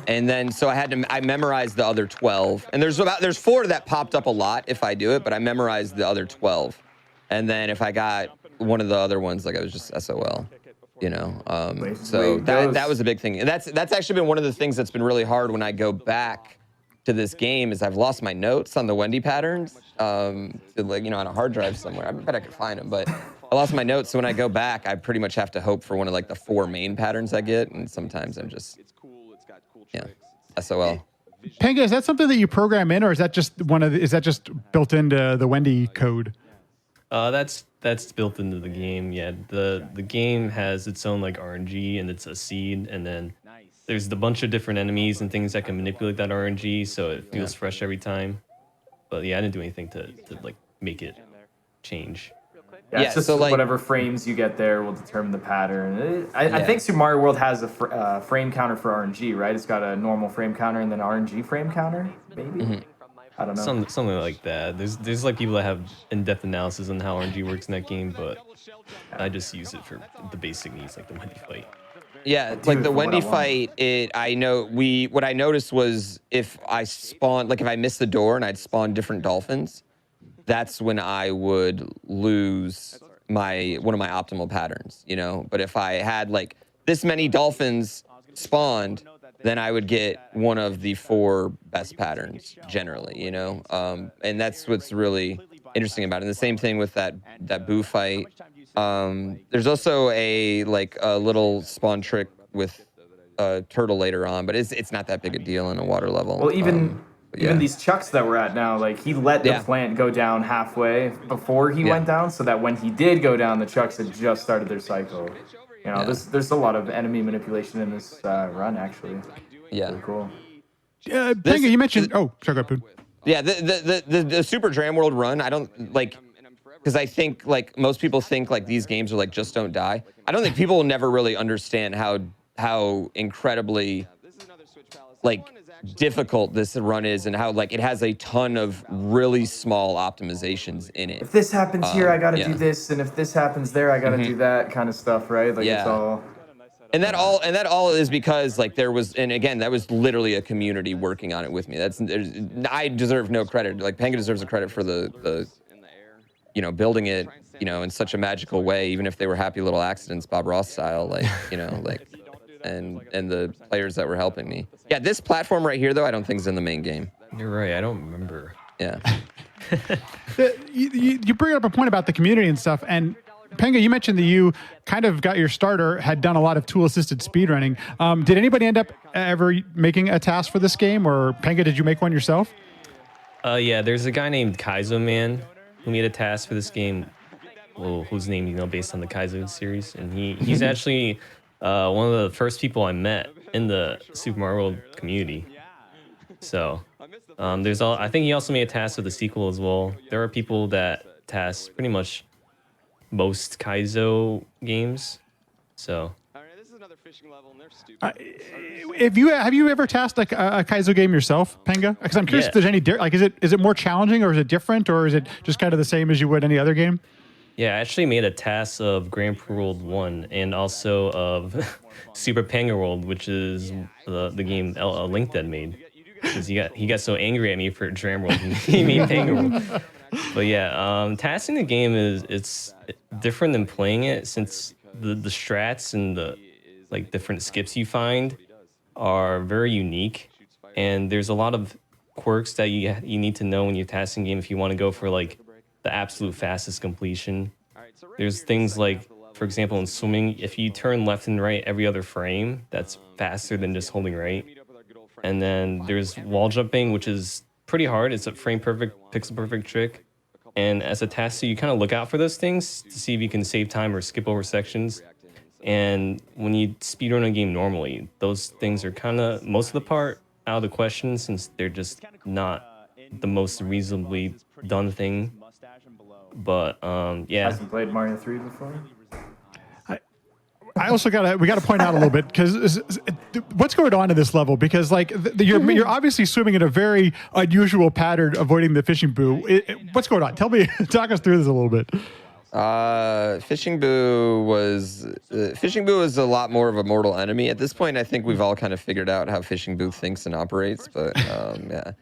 S4: And then so I memorized the other 12. And there's 4 that popped up a lot if I do it, but I memorized the other 12. And then if I got one of the other ones, like I was just SOL, you know. So that was a big thing. And that's actually been one of the things that's been really hard when I go back to this game is I've lost my notes on the Wendy patterns, like, on a hard drive somewhere. I bet I could find them, but I lost my notes. So when I go back, I pretty much have to hope for one of like the 4 main patterns I get. And sometimes I'm just, SOL.
S2: Panga, is that something that you program in, or is that just built into the Wendy code?
S5: That's built into the game. Yeah, the game has its own like RNG, and it's a seed, and then there's a bunch of different enemies and things that can manipulate that RNG, so it feels fresh every time. But yeah, I didn't do anything to like make it change.
S3: Yeah, it's just so whatever frames you get there will determine the pattern. I think Super Mario World has a frame counter for RNG, right? It's got a normal frame counter and then RNG frame counter, maybe? I don't know.
S5: Something like that. There's like people that have in-depth analysis on how RNG works in that game, but I just use it for the basic needs, like the Wendy fight.
S4: Yeah, like the Wendy fight, what I noticed was if I missed the door and I'd spawn different dolphins, that's when I would lose one of my optimal patterns, But if I had like this many dolphins spawned, then I would get one of the 4 best patterns generally, And that's what's really interesting about it. And the same thing with that boo fight. There's also a little spawn trick with a turtle later on, but it's not that big a deal in a water level.
S3: Well, even these chucks that we're at now, like he let the plant go down halfway before he went down, so that when he did go down, the chucks had just started their cycle. There's a lot of enemy manipulation in this run, actually.
S4: Yeah.
S3: Really cool.
S2: Panga, you mentioned. Oh, sorry, go ahead, Poon.
S4: Yeah, the Super Dram World run, I don't like, because I think like most people think like these games are like just don't die. I don't think people will never really understand how incredibly like difficult this run is, and how like it has a ton of really small optimizations in it.
S3: If this happens here, I gotta
S4: yeah.
S3: do this, and if this happens there, I gotta do that kind of stuff, right? Like it's
S4: Yeah.
S3: all.
S4: And that all is because like there was, and again, that was literally a community working on it with me. I deserve no credit. Like Panga deserves the credit for the building it, in such a magical way, even if they were happy little accidents, Bob Ross style, like, like, and the players that were helping me. Yeah, this platform right here, though, I don't think is in the main game.
S5: You're right. I don't remember.
S4: Yeah.
S2: You bring up a point about the community and stuff, and Panga, you mentioned that you kind of got your starter, had done a lot of tool-assisted speedrunning. Did anybody end up ever making a task for this game, or Panga, did you make one yourself?
S5: Yeah, there's a guy named Kaizo Man who made a task for this game, whose name, based on the Kaizo series. And he's actually one of the first people I met in the Super Mario World community. So I think he also made a task for the sequel as well. There are people that task pretty much most Kaizo games. So
S2: have you ever tasked like a Kaizo game yourself, Panga? Because I'm curious if there's any is it more challenging, or is it different, or is it just kind of the same as you would any other game?
S5: Yeah, I actually made a task of GrandPOOBear World 1 and also of Super Panga World, which is the game Link Dead made. Because he got so angry at me for Dram World, he made Panga World. But yeah, tasking the game it's different than playing it, since the strats and the like different skips you find are very unique, and there's a lot of quirks that you need to know when you're tasking game if you want to go for like the absolute fastest completion. There's things like, for example, in swimming, if you turn left and right every other frame, that's faster than just holding right. And then there's wall jumping, which is pretty hard. It's a frame perfect, pixel perfect trick. And as a tasker, you kind of look out for those things to see if you can save time or skip over sections. And when you speedrun a game normally, those things are kind of, most of the part, out of the question, since they're just not the most reasonably done thing. But yeah.
S3: Hasn't played Mario 3 before?
S2: I also we gotta point out a little bit, because what's going on in this level, because like you're obviously swimming in a very unusual pattern, avoiding the fishing boo. What's going on? Talk us through this a little bit.
S4: Fishing boo was a lot more of a mortal enemy at this point. I think we've all kind of figured out how fishing boo thinks and operates, but yeah.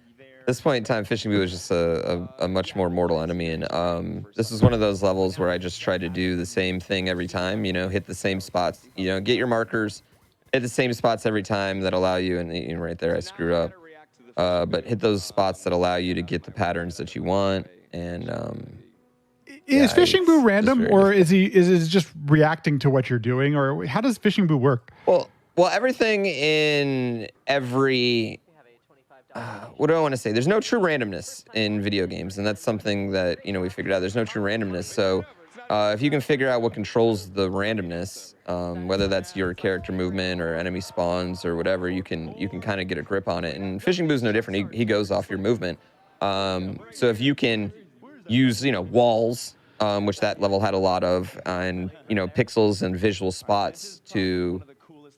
S4: At this point in time, fishing boo is just a much more mortal enemy, and this is one of those levels where I just try to do the same thing every time. Hit the same spots. Get your markers, hit the same spots every time that allow you. And right there, I screwed up. But hit those spots that allow you to get the patterns that you want. And
S2: is fishing boo random, or is it just reacting to what you're doing, or how does fishing boo work?
S4: Well, everything in every. What do I want to say? There's no true randomness in video games, and that's something that we figured out. There's no true randomness, so if you can figure out what controls the randomness, whether that's your character movement or enemy spawns or whatever, you can kind of get a grip on it. And Fishing Boo's no different. He goes off your movement. So if you can use walls, which that level had a lot of, and pixels and visual spots to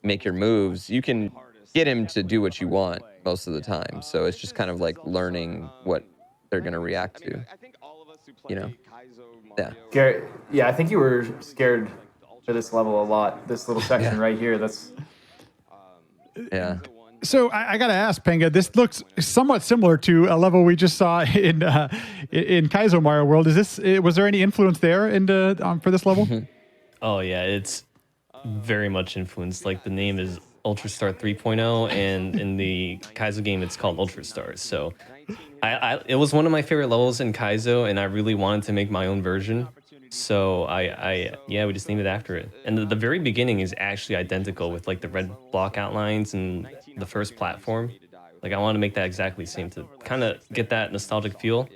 S4: make your moves, you can get him to do what you want most of the time. So it's just kind of like learning what they're going to react to, Yeah.
S3: Garrett, yeah, I think you were scared for this level a lot. This little section right here, that's...
S4: Yeah.
S2: So I got to ask, Panga, this looks somewhat similar to a level we just saw in Kaizo Mario World. Was there any influence there for this level?
S5: Oh yeah, it's very much influenced. Like the name is Ultra Star 3.0, and in the Kaizo game, it's called Ultra Stars. So it was one of my favorite levels in Kaizo, and I really wanted to make my own version. So we just named it after it. And the very beginning is actually identical with like the red block outlines and the first platform. Like I wanted to make that exactly the same to kind of get that nostalgic feel.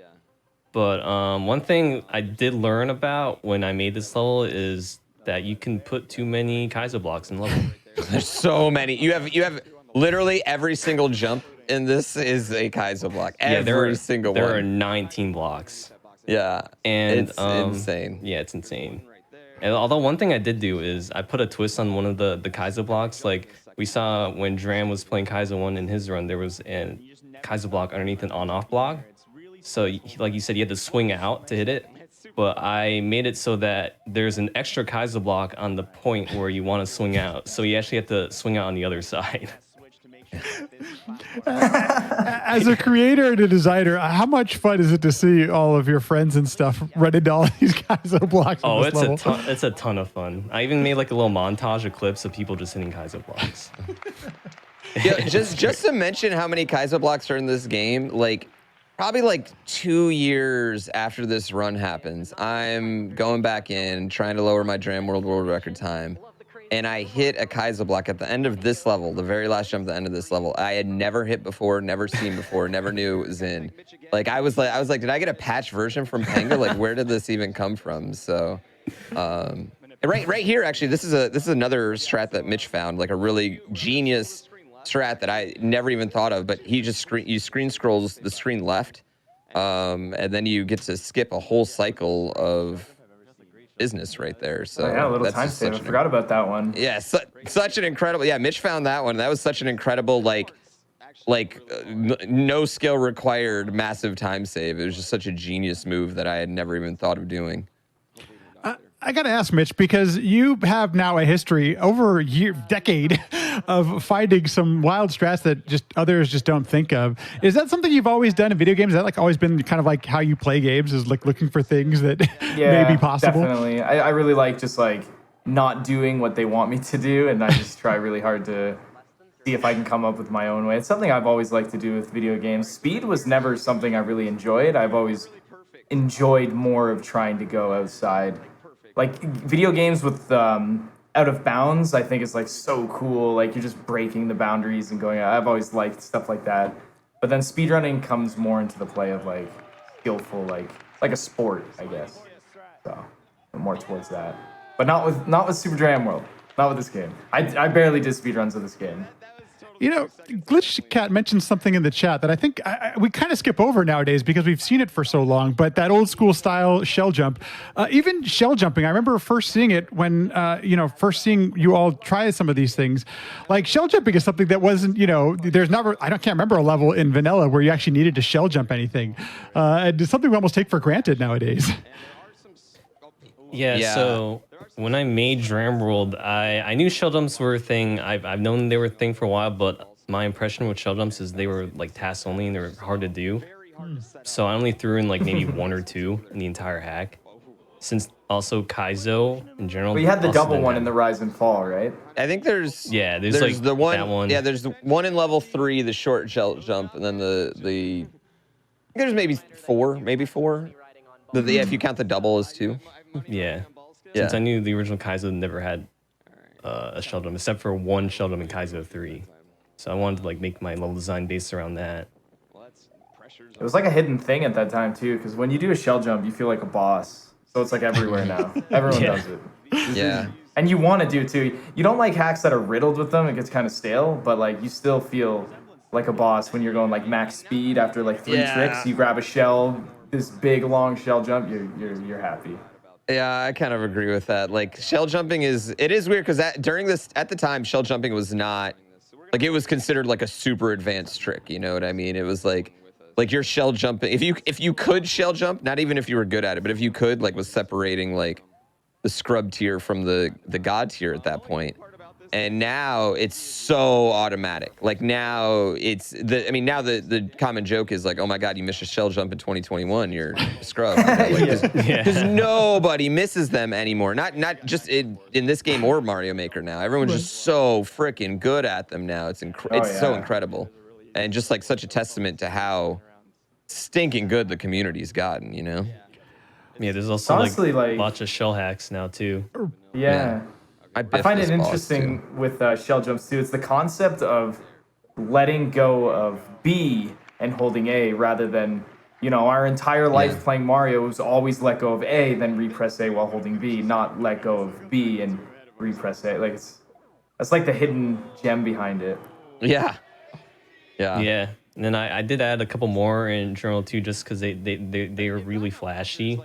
S5: But one thing I did learn about when I made this level is that you can put too many Kaizo blocks in the level.
S4: There's so many. You have literally every single jump and this is a Kaizo block. Every
S5: there
S4: single
S5: there
S4: one.
S5: There are 19 blocks.
S4: Yeah,
S5: And
S4: it's insane.
S5: Yeah, it's insane. And although one thing I did do is I put a twist on one of the Kaizo blocks. Like we saw when Dram was playing Kaizo 1 in his run, there was a Kaizo block underneath an on-off block. So like you said, you had to swing out to hit it. But I made it so that there's an extra Kaizo block on the point where you want to swing out. So you actually have to swing out on the other side.
S2: As a creator and a designer, how much fun is it to see all of your friends and stuff run into all these Kaizo blocks?
S5: Oh,
S2: this level?
S5: It's a ton of fun. I even made like a little montage of clips of people just hitting Kaizo blocks.
S4: Yeah, just to mention how many Kaizo blocks are in this game, like probably like 2 years after this run happens, I'm going back in trying to lower my Dram world record time. And I hit a Kaizo block at the end of this level, the very last jump at the end of this level. I had never hit before, never seen before, never knew it was in. Like I was like, did I get a patch version from Panga? Like, where did this even come from? So, right here, actually, this is another strat that Mitch found, like a really genius strat that I never even thought of. But he just screen scrolls the screen left, and then you get to skip a whole cycle of business right there. So
S3: yeah, a little
S4: that's
S3: time
S4: just
S3: save. I
S4: such an-
S3: forgot about that one.
S4: Yeah, such an incredible. Yeah, Mitch found that one. That was such an incredible, no skill required, massive time save. It was just such a genius move that I had never even thought of doing.
S2: I got to ask, Mitch, because you have now a history over a decade of finding some wild strats that just others just don't think of. Is that something you've always done in video games? Is that like always been kind of like how you play games, is like looking for things that may be possible?
S3: Definitely. I really like just like not doing what they want me to do, and I just try really hard to see if I can come up with my own way. It's something I've always liked to do with video games. Speed was never something I really enjoyed. I've always enjoyed more of trying to go outside. Like video games with out of bounds, I think is like so cool. Like you're just breaking the boundaries and going out. I've always liked stuff like that. But then speedrunning comes more into the play of like skillful, like a sport, I guess. So more towards that. But not with Super Dram World. Not with this game. I barely did speedruns of this game.
S2: You know, Glitch Cat mentioned something in the chat that I think we kind of skip over nowadays because we've seen it for so long, but that old school style shell jump, even shell jumping, I remember first seeing it when, first seeing you all try some of these things. Like shell jumping is something that wasn't, there's never, can't remember a level in vanilla where you actually needed to shell jump anything. And it's something we almost take for granted nowadays.
S5: Yeah, so when I made Dram World, I knew shell jumps were a thing. I've known they were a thing for a while, but my impression with shell jumps is they were like tasks only and they were hard to do. So I only threw in like maybe one or two in the entire hack. Since also Kaizo in general.
S3: But you had the
S5: also
S3: double
S5: didn't
S3: one
S5: have-
S3: in the Rise and Fall, right?
S4: I think there's
S5: there's like
S4: the one,
S5: that one.
S4: Yeah, there's the one in level 3, the short shell jump, and then the I think there's maybe four. If you count the double as 2.
S5: Yeah.
S4: Yeah.
S5: Since I knew the original Kaizo never had a shell jump, except for one shell jump in Kaizo 3. So I wanted to like make my level design based around that.
S3: It was like a hidden thing at that time too, because when you do a shell jump, you feel like a boss. So it's like everywhere now. Everyone
S5: Yeah.
S3: does it.
S4: Yeah.
S3: And you want to do it too. You don't like hacks that are riddled with them. It gets kind of stale, but like you still feel like a boss when you're going like max speed after like 3
S4: Yeah.
S3: tricks. You grab a shell, this big long shell jump. You're happy.
S4: Yeah, I kind of agree with that. Like shell jumping is weird because at the time shell jumping was not like, it was considered like a super advanced trick. You know what I mean? It was like your shell jumping. If you could shell jump, not even if you were good at it, but if you could, like, was separating like the scrub tier from the god tier at that point. And now it's so automatic. Like now the common joke is like, oh my God, you missed a shell jump in 2021, you're a scrub. Because nobody misses them anymore. Not just in this game or Mario Maker now. Everyone's just so freaking good at them now. It's so incredible. And just like such a testament to how stinking good the community's gotten, you know?
S5: Yeah, there's also
S3: Honestly, like
S5: lots of shell hacks now too.
S3: Yeah. I find it interesting with shell jumps too. It's the concept of letting go of B and holding A rather than, our entire life playing Mario was always let go of A, then repress A while holding B, not let go of B and repress A. Like that's like the hidden gem behind it.
S4: Yeah.
S5: Yeah, And then I did add a couple more in Journal 2 just because they were really flashy.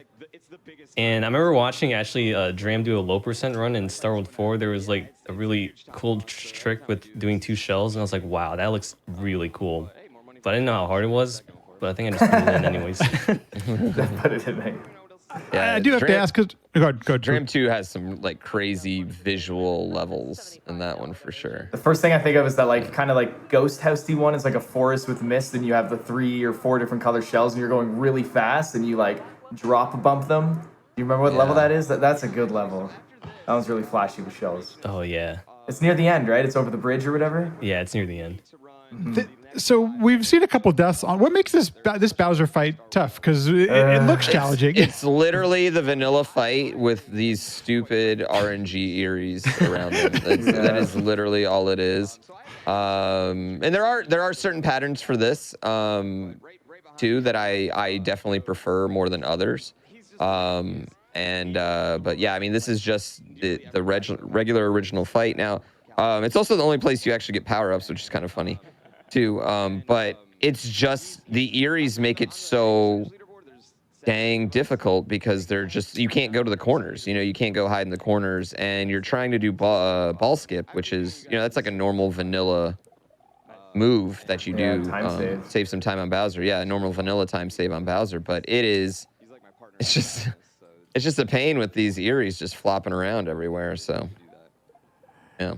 S5: And I remember watching actually Dram do a low percent run in Star World 4. There was like a really cool trick with doing 2 shells, and I was like, wow, that looks really cool. But I didn't know how hard it was, but I think I just put it in anyways.
S3: Put it in there.
S2: Yeah, I do have to ask because go ahead.
S4: Dram 2 has some like crazy visual levels in that one for sure.
S3: The first thing I think of is that like kind of like ghost housey one. It's like a forest with mist, and you have the 3 or 4 different color shells, and you're going really fast, and you like drop bump them. Do you remember what level that is? That's a good level. That one's really flashy with shells.
S5: Oh yeah.
S3: It's near the end, right? It's over the bridge or whatever.
S5: Yeah, it's near the end.
S2: So we've seen a couple deaths on. What makes this Bowser fight tough? Because it looks challenging.
S4: It's literally the vanilla fight with these stupid RNG Eries around them. That is literally all it is. And there are certain patterns for this too that I definitely prefer more than others. But yeah, I mean, this is just the regular original fight. Now, it's also the only place you actually get power-ups, which is kind of funny too. But it's just the Eries make it so dang difficult because they're just, you can't go to the corners, you can't go hide in the corners, and you're trying to do ball skip, which is, that's like a normal vanilla move that you do, save some time on Bowser. Yeah, a normal vanilla time save on Bowser, but it's just a pain with these Eries just flopping around everywhere. So yeah.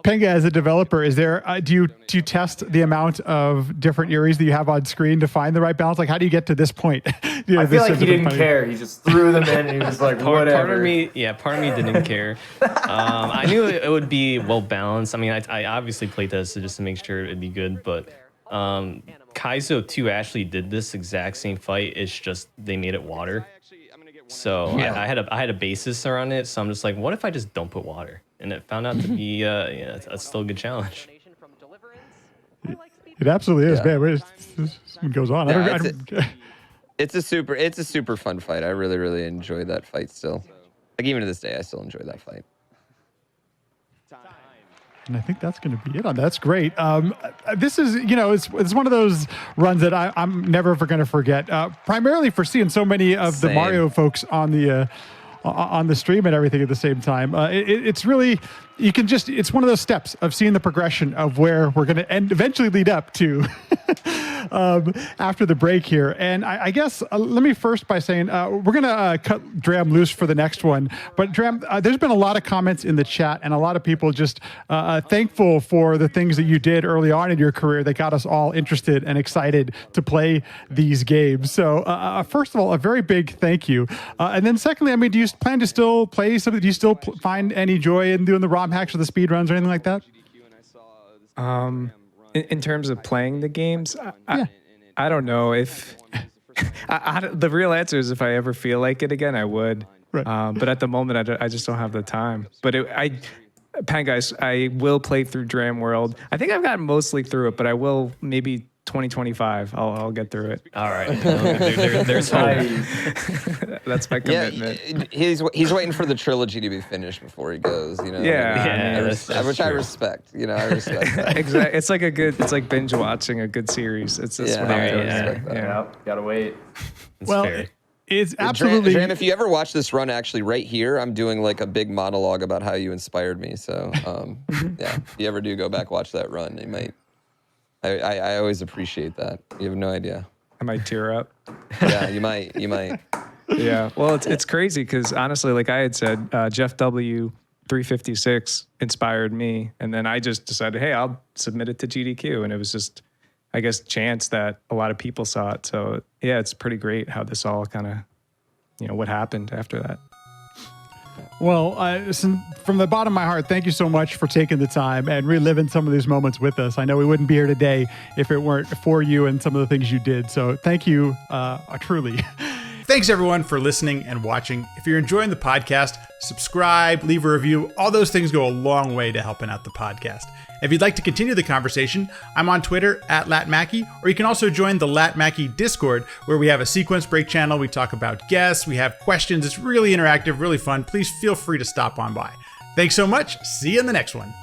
S2: Panga, as a developer, is there do you test the amount of different Eries that you have on screen to find the right balance? Like, how do you get to this point?
S3: I feel like he didn't care. He just threw them in, and he was like, whatever.
S5: Part of me didn't care. I knew it would be well balanced. I mean, I obviously played this just to make sure it'd be good, but Kaizo 2 actually did this exact same fight. It's just they made it water. So yeah. I had a basis around it. So I'm just like, what if I just don't put water? And it found out to be it's still a good challenge.
S2: It absolutely is, man. It goes on.
S4: It's a super fun fight. I really, really enjoy that fight still. Like, even to this day, I still enjoy that fight.
S2: And I think that's going to be it on that. That's great. This is, it's one of those runs that I'm never ever going to forget. Primarily for seeing so many of the Mario folks on the stream and everything at the same time. It's really, it's one of those steps of seeing the progression of where we're going to eventually lead up to after the break here. And I guess let me first by saying we're going to cut Dram loose for the next one. But Dram, there's been a lot of comments in the chat and a lot of people just thankful for the things that you did early on in your career that got us all interested and excited to play these games. So first of all, a very big thank you. And then secondly, I mean, do you plan to still play something? Do you still find any joy in doing the ROM hacks or the speed runs or anything like that?
S1: In terms of playing the games, I don't know if the real answer is if I ever feel like it again, I would. Right. But at the moment, I just don't have the time. But Guys, I will play through Dram World. I think I've gotten mostly through it, but I will maybe 2025. I'll get through it.
S5: All right. There's hope.
S1: That's my commitment.
S4: Yeah, he's waiting for the trilogy to be finished before he goes.
S1: Yeah,
S4: which I respect. I respect that.
S1: Exactly. It's like binge watching a good series. It's what I'm doing.
S3: Yeah. Gotta wait.
S5: Fair.
S2: It's absolutely.
S4: Dram, if you ever watch this run, actually, right here, I'm doing like a big monologue about how you inspired me. So, yeah, if you ever do go back watch that run, you might. I always appreciate that. You have no idea.
S1: I might tear up.
S4: Yeah, you might.
S1: Yeah. Well, it's crazy because honestly, like I had said, Jeff W. 356 inspired me, and then I just decided, hey, I'll submit it to GDQ, and it was just, I guess, chance that a lot of people saw it. So yeah, it's pretty great how this all kind of, what happened after that.
S2: Well, from the bottom of my heart, thank you so much for taking the time and reliving some of these moments with us. I know we wouldn't be here today if it weren't for you and some of the things you did. So thank you, truly. Thanks, everyone, for listening and watching. If you're enjoying the podcast, subscribe, leave a review. All those things go a long way to helping out the podcast. If you'd like to continue the conversation, I'm on Twitter @LatMackey, or you can also join the LatMackey Discord, where we have a sequence break channel. We talk about guests, we have questions. It's really interactive, really fun. Please feel free to stop on by. Thanks so much. See you in the next one.